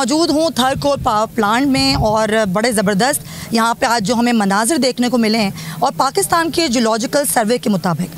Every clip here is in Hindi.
मौजूद हूँ थर कोल पावर प्लांट में और बड़े ज़बरदस्त यहाँ पे आज जो हमें मनाजिर देखने को मिले हैं और पाकिस्तान के जियोलॉजिकल सर्वे के मुताबिक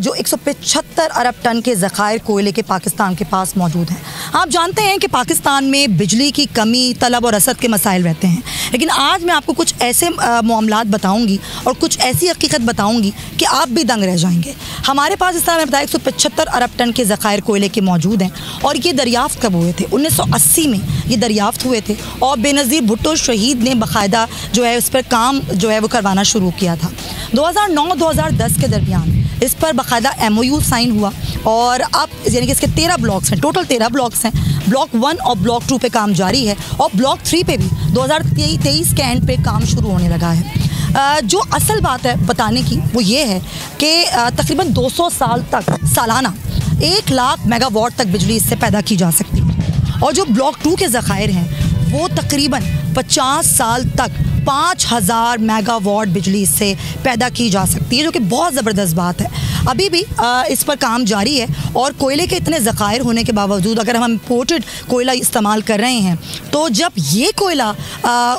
जो 175 अरब टन के ज़खायर कोयले के पाकिस्तान के पास मौजूद हैं। आप जानते हैं कि पाकिस्तान में बिजली की कमी, तलब और रसद के मसाइल रहते हैं, लेकिन आज मैं आपको कुछ ऐसे मामलात बताऊँगी और कुछ ऐसी हकीकत बताऊँगी कि आप भी दंग रह जाएंगे। हमारे पास इस तरह मैं बताया 175 अरब टन के ज़खायर कोयले के मौजूद हैं और ये दरियाफ़्त कब हुए थे? 1980 में ये दरियाफ़्त हुए थे और बेनज़ीर भुट्टो शहीद ने बाकायदा जो है इस पर काम जो है वो करवाना शुरू किया था। 2009-2010 के दरमियान इस पर बाकायदा MOU साइन हुआ और अब यानी कि इसके 13 ब्लॉक्स हैं, टोटल 13 ब्लॉक्स हैं। ब्लॉक 1 और ब्लॉक 2 पे काम जारी है और ब्लॉक 3 पे भी 2023 के एंड पे काम शुरू होने लगा है। जो असल बात है बताने की वो ये है कि तकरीबन 200 साल तक सालाना 1 लाख मेगावाट तक बिजली इससे पैदा की जा सकती है और जो ब्लॉक 2 के ज़खायर हैं वो तकरीबन 50 साल तक 5000 मेगावाट बिजली इससे पैदा की जा सकती है, जो कि बहुत ज़बरदस्त बात है। अभी भी इस पर काम जारी है और कोयले के इतने ज़खायर होने के बावजूद अगर हम इम्पोर्टेड कोयला इस्तेमाल कर रहे हैं तो जब ये कोयला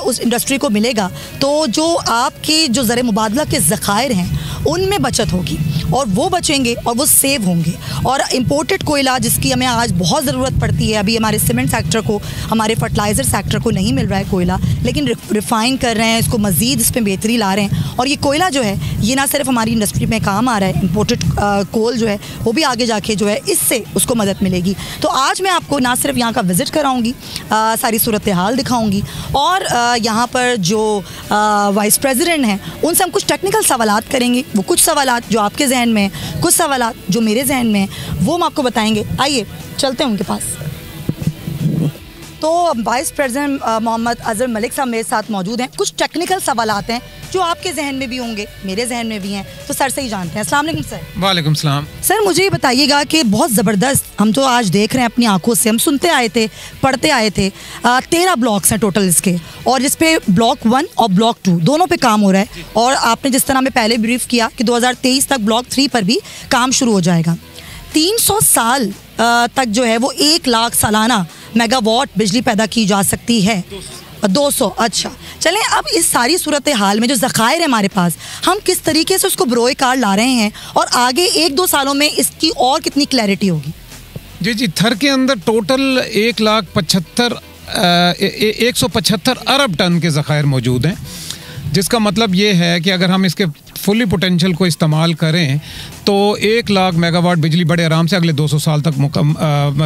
उस इंडस्ट्री को मिलेगा तो जो आपके जो ज़र मुबादला के ज़खायर हैं उनमें बचत होगी और वो बचेंगे और वो सेव होंगे। और इम्पोर्टेड कोयला जिसकी हमें आज बहुत ज़रूरत पड़ती है, अभी हमारे सीमेंट सेक्टर को, हमारे फर्टिलाइज़र सेक्टर को नहीं मिल रहा है कोयला, लेकिन रिफ़ाइन कर रहे हैं, इसको मज़ीद इस पर बेहतरी ला रहे हैं और ये कोयला जो है ये ना सिर्फ हमारी इंडस्ट्री में काम आ रहा है, इम्पोर्टेड कोल जो है वो भी आगे जाके जो है इससे उसको मदद मिलेगी। तो आज मैं आपको ना सिर्फ यहाँ का विज़िट कराऊँगी, सारी सूरत हाल दिखाऊँगी और यहाँ पर जो वाइस प्रेसिडेंट हैं उनसे हम कुछ टेक्निकल सवालात करेंगे। वो कुछ सवालात जो आपके जहन में, कुछ सवालात जो मेरे जहन में, वो हम आपको बताएंगे। आइए चलते हैं उनके पास। तो वाइस प्रेसिडेंट मोहम्मद अज़हर मलिक साहब मेरे साथ मौजूद हैं। कुछ टेक्निकल सवालात हैं जो आपके जहन में भी होंगे, मेरे जहन में भी हैं, तो सर से ही जानते हैं। अस्सलाम वालेकुम सर। वालेकुम सलाम। सर मुझे ये बताइएगा कि बहुत ज़बरदस्त हम तो आज देख रहे हैं अपनी आंखों से, हम सुनते आए थे, पढ़ते आए थे, 13 ब्लॉक्स हैं टोटल इसके और जिस पे ब्लॉक 1 और ब्लॉक 2 दोनों पे काम हो रहा है और आपने जिस तरह हमें पहले ब्रीफ किया कि 2023 तक ब्लॉक 3 पर भी काम शुरू हो जाएगा। 300 साल तक जो है वो 1 लाख सालाना मेगावाट बिजली पैदा की जा सकती है। 200। अच्छा चलें, अब इस सारी सूरत हाल में जो ज़खायर है हमारे पास, हम किस तरीके से उसको बरोए कार ला रहे हैं और आगे 1-2 सालों में इसकी और कितनी क्लैरिटी होगी? जी, थर के अंदर टोटल 175 अरब टन के ज़खायर मौजूद हैं, जिसका मतलब ये है कि अगर हम इसके फुली पोटेंशियल को इस्तेमाल करें तो 1 लाख मेगावाट बिजली बड़े आराम से अगले 200 साल तक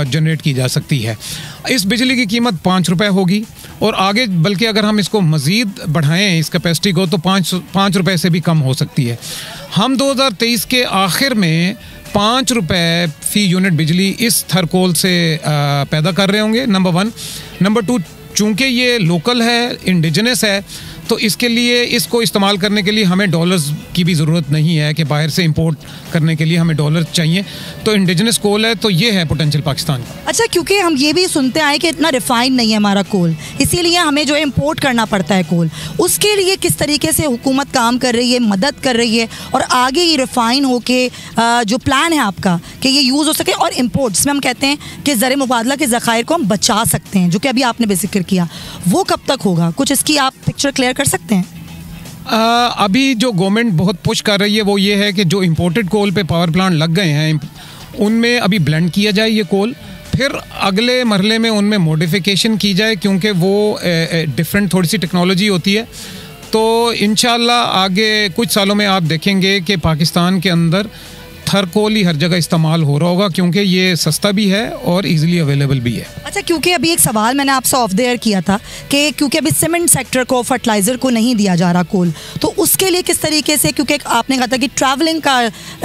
जनरेट की जा सकती है। इस बिजली की कीमत 5 रुपये होगी और आगे बल्कि अगर हम इसको मज़ीद बढ़ाएं इस कैपेसिटी को तो 5 रुपये से भी कम हो सकती है। हम 2023 के आखिर में 5 रुपये फ़ी यूनिट बिजली इस थरकोल से पैदा कर रहे होंगे, नंबर 1। नंबर 2, चूँकि ये लोकल है, इंडिजिनस है, तो इसके लिए इसको इस्तेमाल करने के लिए हमें डॉलर्स की भी ज़रूरत नहीं है कि बाहर से इंपोर्ट करने के लिए हमें डॉलर चाहिए। तो इंडिजिनस कोल है, तो ये है पोटेंशियल पाकिस्तान का। अच्छा, क्योंकि हम ये भी सुनते आए कि इतना रिफाइन नहीं है हमारा कोल, इसीलिए हमें जो है इम्पोर्ट करना पड़ता है कोल। उसके लिए किस तरीके से हुकूमत काम कर रही है, मदद कर रही है और आगे ये रिफाइन हो के जो प्लान है आपका कि ये यूज़ हो सके और इम्पोर्ट जिसमें हम कहते हैं कि ज़र मुबादला के ज़खायर को हम बचा सकते हैं, जो कि अभी आपने बेजिक्र किया, वो कब तक होगा? कुछ इसकी आप पिक्चर क्लियर कर सकते हैं? अभी जो गवर्नमेंट बहुत पुश कर रही है वो ये है कि जो इंपोर्टेड कोल पे पावर प्लांट लग गए हैं उनमें अभी ब्लेंड किया जाए ये कोल, फिर अगले मरहले में उनमें मॉडिफिकेशन की जाए क्योंकि वो डिफरेंट थोड़ी सी टेक्नोलॉजी होती है। तो इंशाल्लाह आगे कुछ सालों में आप देखेंगे कि पाकिस्तान के अंदर थर कोल ही हर जगह इस्तेमाल हो रहा होगा क्योंकि ये सस्ता भी है और इजीली अवेलेबल भी है। अच्छा, क्योंकि अभी एक सवाल मैंने आपसे ऑफ द एयर किया था कि क्योंकि अभी सीमेंट सेक्टर को, फर्टिलाइज़र को नहीं दिया जा रहा कोल, तो उसके लिए किस तरीके से, क्योंकि आपने कहा था कि ट्रैवलिंग का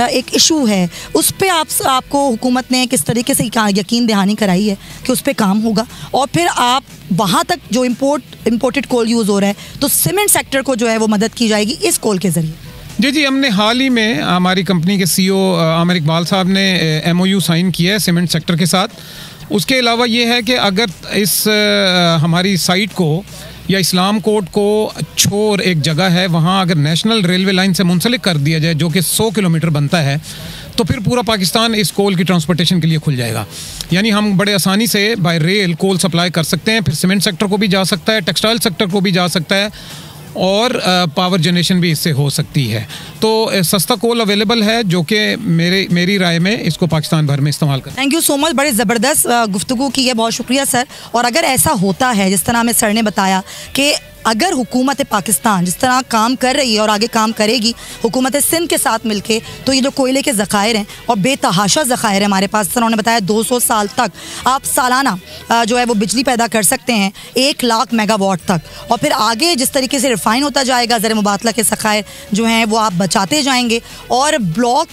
एक इशू है, उस पर आपको हुकूमत ने किस तरीके से यकीन दहानी कराई है कि उस पर काम होगा और फिर आप वहाँ तक जो इम्पोर्टेड कोल यूज़ हो रहा है तो सीमेंट सेक्टर को जो है वो मदद की जाएगी इस कोल के ज़रिए? जी, हमने हाल ही में हमारी कंपनी के CEO आमिर इकबाल साहब ने MOU साइन किया है सीमेंट सेक्टर के साथ। उसके अलावा ये है कि अगर इस हमारी साइट को या इस्लाम कोट को छोर एक जगह है, वहाँ अगर नेशनल रेलवे लाइन से मुंसलिक कर दिया जाए, जो कि 100 किलोमीटर बनता है, तो फिर पूरा पाकिस्तान इस कोल की ट्रांसपोर्टेशन के लिए खुल जाएगा। यानी हम बड़े आसानी से बाय रेल कोल सप्लाई कर सकते हैं। फिर सीमेंट सेक्टर को भी जा सकता है, टेक्सटाइल सेक्टर को भी जा सकता है, और पावर जनरेशन भी इससे हो सकती है। तो सस्ता कोल अवेलेबल है, जो कि मेरी राय में इसको पाकिस्तान भर में इस्तेमाल कर। थैंक यू सो मच, बड़े ज़बरदस्त गुफ्तगू की है, बहुत शुक्रिया सर। और अगर ऐसा होता है जिस तरह हमें सर ने बताया कि अगर हुकूमत पाकिस्तान जिस तरह काम कर रही है और आगे काम करेगी हुकूमत सिंध के साथ मिलके, तो ये जो कोयले के ज़खायर हैं और बेतहाशा ज़खायर है हमारे पास, सर उन्होंने बताया 200 साल तक आप सालाना जो है वो बिजली पैदा कर सकते हैं 1 लाख मेगावाट तक। और फिर आगे जिस तरीके से रिफ़ाइन होता जाएगा, ज़र मुबादला के ज़खायर जो हैं वो आप बचाते जाएंगे। और ब्लॉक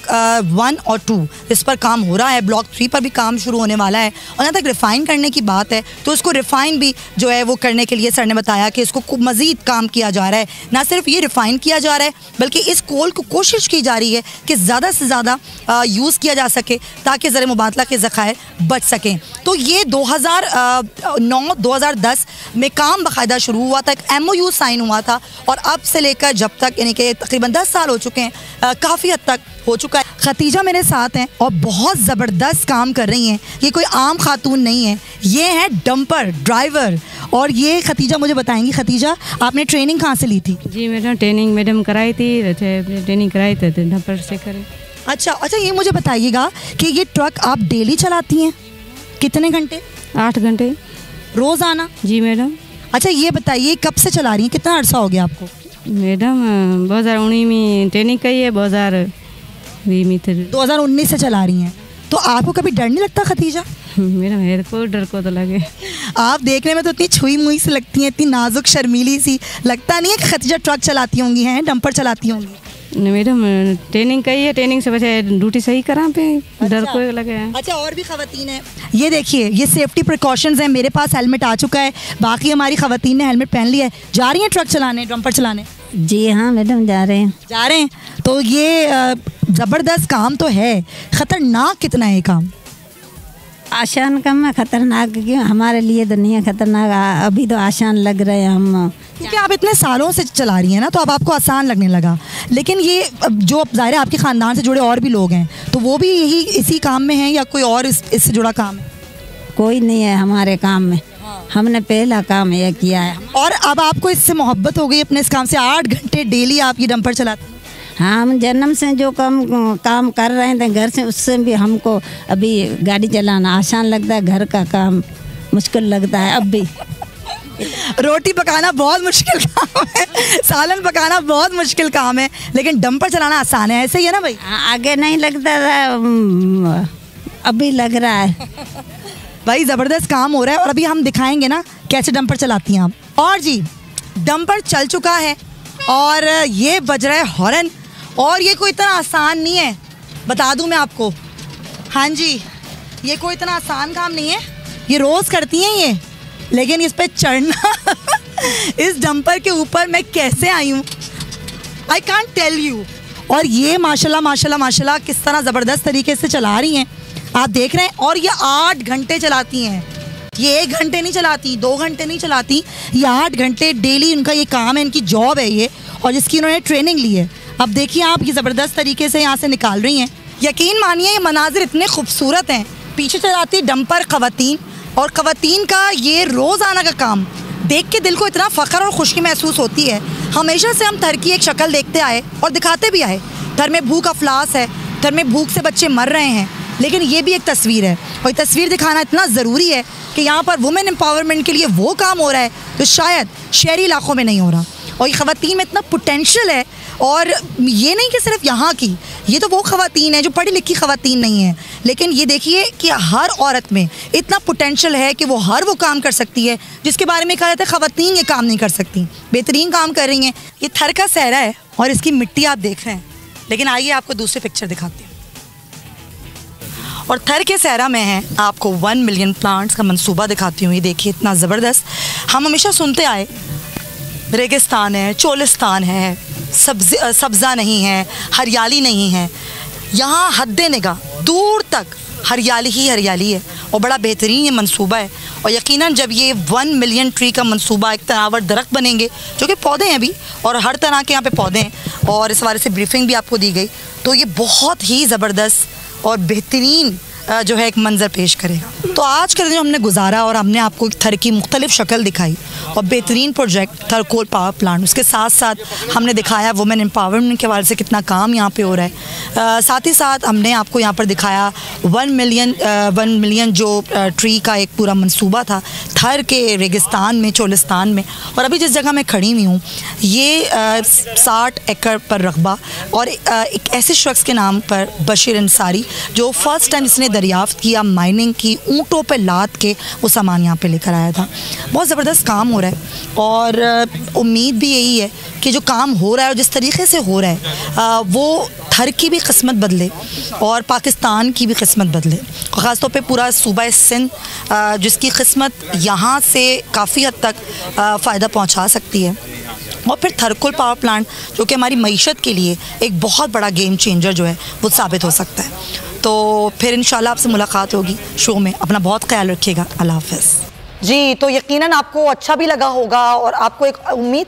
1 और 2 इस पर काम हो रहा है, ब्लॉक 3 पर भी काम शुरू होने वाला है। और जहाँ तक रिफ़ाइन करने की बात है, तो इसको रिफ़ाइन भी जो है वो करने के लिए सर ने बताया कि इसको मज़ीद काम किया जा रहा है। ना सिर्फ ये रिफ़ाइन किया जा रहा है, बल्कि इस कोल को कोशिश की जा रही है कि ज़्यादा से ज़्यादा यूज़ किया जा सके, ताकि ज़र मुबादला के ज़खायर बच सकें। तो ये 2009-2010 में काम बाकायदा शुरू हुआ था, एक MOU साइन हुआ था, और अब से लेकर जब तक, यानी कि तकरीबन 10 साल हो चुके हैं, काफ़ी हद तक हो चुका है। खतीजा मेरे साथ हैं और बहुत ज़बरदस्त काम कर रही हैं। ये कोई आम खातून नहीं है, ये हैं डंपर ड्राइवर। और ये खतीजा मुझे बताएंगी, खतीजा आपने ट्रेनिंग कहाँ से ली थी? जी मैडम, ट्रेनिंग मैडम कराई थी, ट्रेनिंग कराई थी डंपर से करी। अच्छा, ये मुझे बताइएगा कि ये ट्रक आप डेली चलाती हैं? कितने घंटे? 8 घंटे रोज़ाना? जी मैडम। अच्छा, ये बताइए कब से चला रही हैं, कितना अरसा हो गया आपको? मैडम 2019 में ट्रेनिंग की है, 2019 से चला रही हैं। तो आपको कभी डर नहीं लगता खतीजा? मैडम मेरे को डर को तो लगे। आप देखने में तो इतनी छुई मुई सी लगती हैं, इतनी नाजुक शर्मीली सी, लगता नहीं है कि खतीजा ट्रक चलाती होंगी, हैं डंपर चलाती होंगी? मैडम ट्रेनिंग की है, ट्रेनिंग से बचे ड्यूटी सही करा पे डर को लगे। अच्छा, और भी खवातीन हैं, ये देखिए, ये सेफ्टी प्रिकॉशंस हैं। मेरे पास हेलमेट आ चुका है, बाकी हमारी खवातीन ने हेलमेट पहन लिया है। जा रही हैं ट्रक चलाने, डंपर चलाने? जी हाँ मैडम, जा रहे हैं। तो ये ज़बरदस्त काम तो है, ख़तरनाक कितना है ये काम? आसान काम है, खतरनाक क्यों? हमारे लिए तो नहीं है खतरनाक, अभी तो आसान लग रहे हैं हम, क्योंकि आप इतने सालों से चला रही हैं ना, तो अब आपको आसान लगने लगा। लेकिन ये जो ज़ाहिर है आपके ख़ानदान से जुड़े और भी लोग हैं, तो वो भी यही इसी काम में हैं या कोई और इससे जुड़ा काम है? कोई नहीं है हमारे काम में, हमने पहला काम ये किया है। और अब आपको इससे मोहब्बत हो गई अपने इस काम से? 8 घंटे डेली आप ये डंपर चलाते हैं? हाँ, हम जन्म से जो काम कर रहे थे घर से, उससे भी हमको अभी गाड़ी चलाना आसान लगता है, घर का काम मुश्किल लगता है। अब भी रोटी पकाना बहुत मुश्किल काम है, सालन पकाना बहुत मुश्किल काम है, लेकिन डंपर चलाना आसान है, ऐसे ही है ना भाई? आगे नहीं लगता था, अभी लग रहा है। भाई ज़बरदस्त काम हो रहा है, और अभी हम दिखाएंगे ना कैसे डंपर चलाती हैं आप। और जी, डंपर चल चुका है और ये बज रहा है हॉर्न, और ये कोई इतना आसान नहीं है, बता दूं मैं आपको। हाँ जी, ये कोई इतना आसान काम नहीं है, ये रोज़ करती हैं ये, लेकिन इस पे चढ़ना इस डंपर के ऊपर मैं कैसे आई हूँ, आई कांट टेल यू। और ये माशाल्लाह माशाल्लाह माशाल्लाह किस तरह ज़बरदस्त तरीके से चला रही हैं, आप देख रहे हैं। और ये 8 घंटे चलाती हैं, ये 1 घंटे नहीं चलाती, 2 घंटे नहीं चलाती, ये 8 घंटे डेली इनका ये काम है, इनकी जॉब है ये, और जिसकी इन्होंने ट्रेनिंग ली है। अब देखिए आप, ये ज़बरदस्त तरीके से यहाँ से निकाल रही हैं। यकीन मानिए ये मनाजिर इतने खूबसूरत हैं। पीछे चलाती डंपर ख़वातीन, और ख़वातीन का ये रोज़ाना का काम देख के दिल को इतना फ़ख्र और खुशी महसूस होती है। हमेशा से हम घर की एक शक्ल देखते आए और दिखाते भी आए, घर में भूख अफलास है, घर में भूख से बच्चे मर रहे हैं, लेकिन ये भी एक तस्वीर है, और ये तस्वीर दिखाना इतना ज़रूरी है कि यहाँ पर वुमेन एम्पावरमेंट के लिए वो काम हो रहा है जो शायद शहरी इलाकों में नहीं हो रहा। और ये ख़वातीन में इतना पोटेंशियल है, और ये नहीं कि सिर्फ यहाँ की, ये तो वो ख़वातीन है जो पढ़ी लिखी ख़वातीन नहीं है, लेकिन ये देखिए कि हर औरत में इतना पोटेंशियल है कि वो हर वो काम कर सकती है जिसके बारे में कहा जाता है ख़वातीन ये काम नहीं कर सकती। बेहतरीन काम कर रही हैं। ये थर का सहरा है और इसकी मिट्टी आप देख रहे हैं, लेकिन आइए आपको दूसरी पिक्चर दिखाती हूँ। और थर के सहरा में है, आपको 1 मिलियन प्लांट्स का मंसूबा दिखाती हूँ। ये देखिए इतना ज़बरदस्त। हम हमेशा सुनते आए रेगिस्तान है, चोलिस्तान है, सब्ज़ा नहीं है, हरियाली नहीं है। यहाँ हद निगाह दूर तक हरियाली ही हरियाली है, और बड़ा बेहतरीन ये मंसूबा है। और यकीनन जब ये 1 मिलियन ट्री का मंसूबा एक तनावर दरख्त बनेंगे, जो कि पौधे हैं अभी और हर तरह के यहाँ पे पौधे हैं और इस बारे से ब्रीफिंग भी आपको दी गई, तो ये बहुत ही ज़बरदस्त और बेहतरीन जो है एक मंजर पेश करेगा। तो आज का दिन जो हमने गुजारा और हमने आपको थर की मुख्तलिफ शक्ल दिखाई और बेहतरीन प्रोजेक्ट थर कोल पावर प्लांट, उसके साथ साथ हमने दिखाया वुमेन एम्पावरमेंट के हवाले से कितना काम यहाँ पे हो रहा है। साथ ही साथ हमने आपको यहाँ पर दिखाया 1 मिलियन जो ट्री का एक पूरा मंसूबा था थर के रेगिस्तान में, चोलिस्तान में। और अभी जिस जगह मैं खड़ी हुई हूँ ये 60 एकड़ पर रकबा और एक ऐसे शख्स के नाम पर बशीर अंसारी, जो फर्स्ट टाइम इसने दरियाफ्त किया, माइनिंग की, ऊँटों पे लाद के वो सामान यहाँ पे लेकर आया था। बहुत ज़बरदस्त काम हो रहा है और उम्मीद भी यही है कि जो काम हो रहा है और जिस तरीके से हो रहा है वो थर की भी किस्मत बदले और पाकिस्तान की भी किस्मत बदले, ख़ास तौर पे पूरा सूबा सिंध जिसकी किस्मत यहाँ से काफ़ी हद तक फ़ायदा पहुँचा सकती है। और फिर थरकुल पावर प्लांट जो कि हमारी मईशत के लिए एक बहुत बड़ा गेम चेंजर जो है वो साबित हो सकता है। तो फिर इंशाल्लाह आपसे मुलाकात होगी शो में। अपना बहुत ख्याल रखिएगा। अल्लाह हाफ़िज़। जी, तो यकीनन आपको अच्छा भी लगा होगा और आपको एक उम्मीद